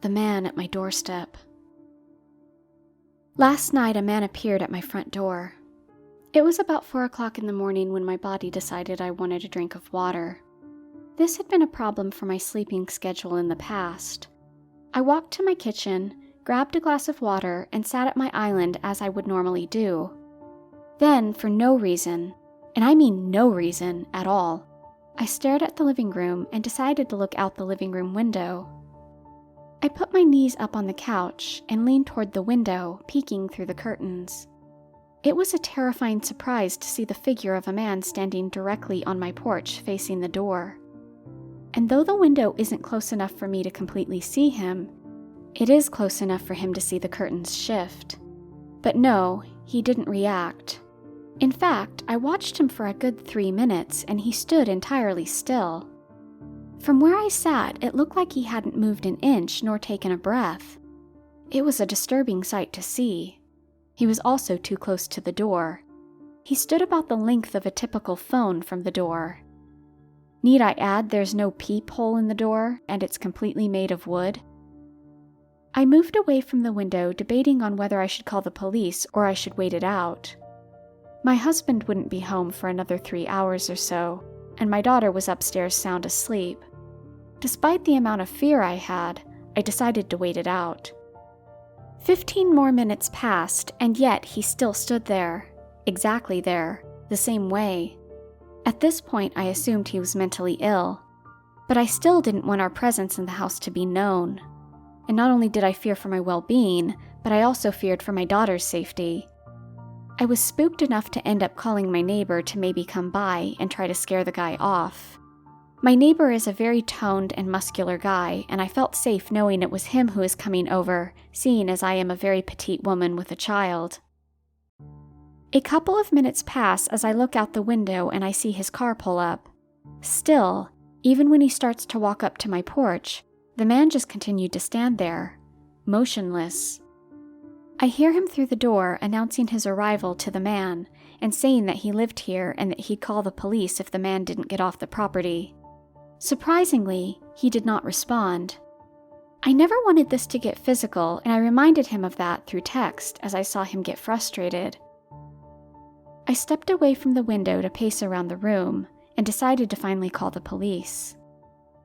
The man at my doorstep. Last night, a man appeared at my front door. It was about 4 o'clock in the morning when my body decided I wanted a drink of water. This had been a problem for my sleeping schedule in the past. I walked to my kitchen, grabbed a glass of water, and sat at my island as I would normally do. Then, for no reason, and I mean no reason at all, I stared at the living room and decided to look out the living room window. I put my knees up on the couch and leaned toward the window, peeking through the curtains. It was a terrifying surprise to see the figure of a man standing directly on my porch facing the door. And though the window isn't close enough for me to completely see him, it is close enough for him to see the curtains shift. But no, he didn't react. In fact, I watched him for a good 3 minutes and he stood entirely still. From where I sat, it looked like he hadn't moved an inch nor taken a breath. It was a disturbing sight to see. He was also too close to the door. He stood about the length of a typical phone from the door. Need I add there's no peephole in the door, and it's completely made of wood? I moved away from the window, debating on whether I should call the police or I should wait it out. My husband wouldn't be home for another 3 hours or so, and my daughter was upstairs sound asleep. Despite the amount of fear I had, I decided to wait it out. 15 more minutes passed, and yet he still stood there, exactly there, the same way. At this point, I assumed he was mentally ill, but I still didn't want our presence in the house to be known. And not only did I fear for my well-being, but I also feared for my daughter's safety. I was spooked enough to end up calling my neighbor to maybe come by and try to scare the guy off. My neighbor is a very toned and muscular guy, and I felt safe knowing it was him who was coming over, seeing as I am a very petite woman with a child. A couple of minutes pass as I look out the window and I see his car pull up. Still, even when he starts to walk up to my porch, the man just continued to stand there, motionless. I hear him through the door announcing his arrival to the man and saying that he lived here and that he'd call the police if the man didn't get off the property. Surprisingly, he did not respond. I never wanted this to get physical, and I reminded him of that through text as I saw him get frustrated. I stepped away from the window to pace around the room and decided to finally call the police.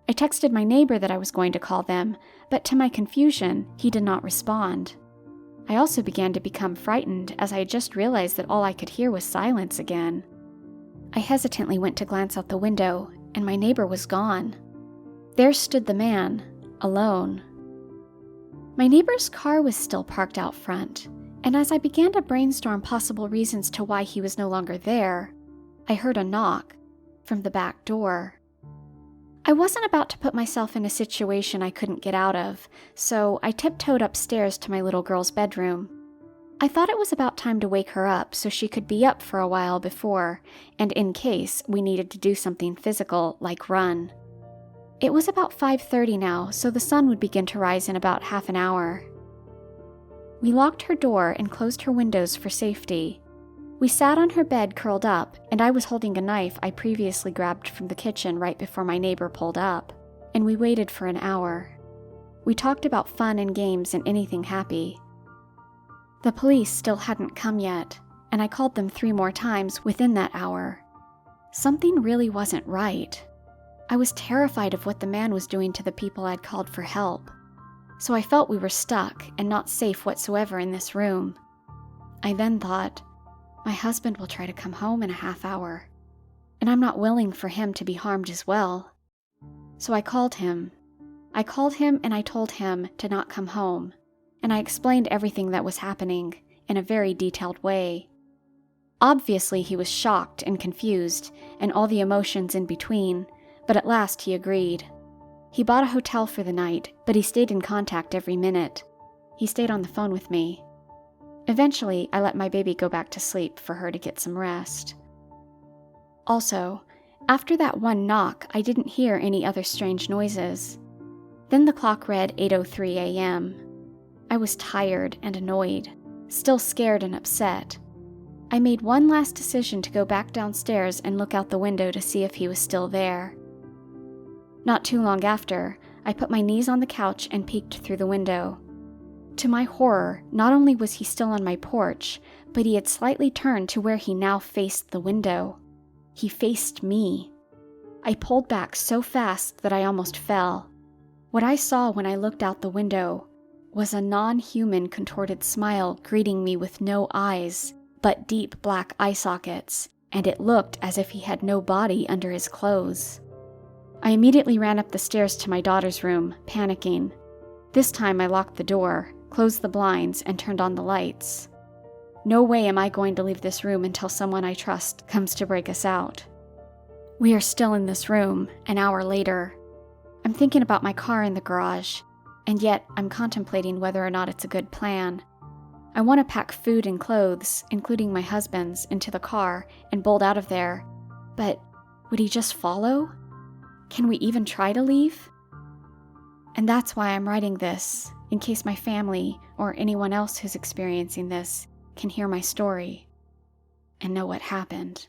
I texted my neighbor that I was going to call them, but to my confusion, he did not respond. I also began to become frightened as I had just realized that all I could hear was silence again. I hesitantly went to glance out the window, and my neighbor was gone. There stood the man, alone. My neighbor's car was still parked out front, and as I began to brainstorm possible reasons to why he was no longer there, I heard a knock from the back door. I wasn't about to put myself in a situation I couldn't get out of, so I tiptoed upstairs to my little girl's bedroom. I thought it was about time to wake her up so she could be up for a while before, and in case we needed to do something physical like run. It was about 5:30 now, so the sun would begin to rise in about half an hour. We locked her door and closed her windows for safety. We sat on her bed curled up, and I was holding a knife I previously grabbed from the kitchen right before my neighbor pulled up, and we waited for an hour. We talked about fun and games and anything happy. The police still hadn't come yet, and I called them 3 more times within that hour. Something really wasn't right. I was terrified of what the man was doing to the people I'd called for help, so I felt we were stuck and not safe whatsoever in this room. I then thought, my husband will try to come home in a half hour, and I'm not willing for him to be harmed as well. So I called him. And I told him to not come home, and I explained everything that was happening in a very detailed way. Obviously, he was shocked and confused, and all the emotions in between, but at last he agreed. He bought a hotel for the night, but he stayed in contact every minute. He stayed on the phone with me. Eventually, I let my baby go back to sleep for her to get some rest. Also, after that one knock, I didn't hear any other strange noises. Then the clock read 8:03 a.m. I was tired and annoyed, still scared and upset. I made one last decision to go back downstairs and look out the window to see if he was still there. Not too long after, I put my knees on the couch and peeked through the window. To my horror, not only was he still on my porch, but he had slightly turned to where he now faced the window. He faced me. I pulled back so fast that I almost fell. What I saw when I looked out the window was a non-human contorted smile greeting me with no eyes, but deep black eye sockets, and it looked as if he had no body under his clothes. I immediately ran up the stairs to my daughter's room, panicking. This time I locked the door, closed the blinds, and turned on the lights. No way am I going to leave this room until someone I trust comes to break us out. We are still in this room, an hour later. I'm thinking about my car in the garage, and yet I'm contemplating whether or not it's a good plan. I want to pack food and clothes, including my husband's, into the car and bolt out of there, but would he just follow? Can we even try to leave? And that's why I'm writing this, in case my family or anyone else who's experiencing this can hear my story and know what happened.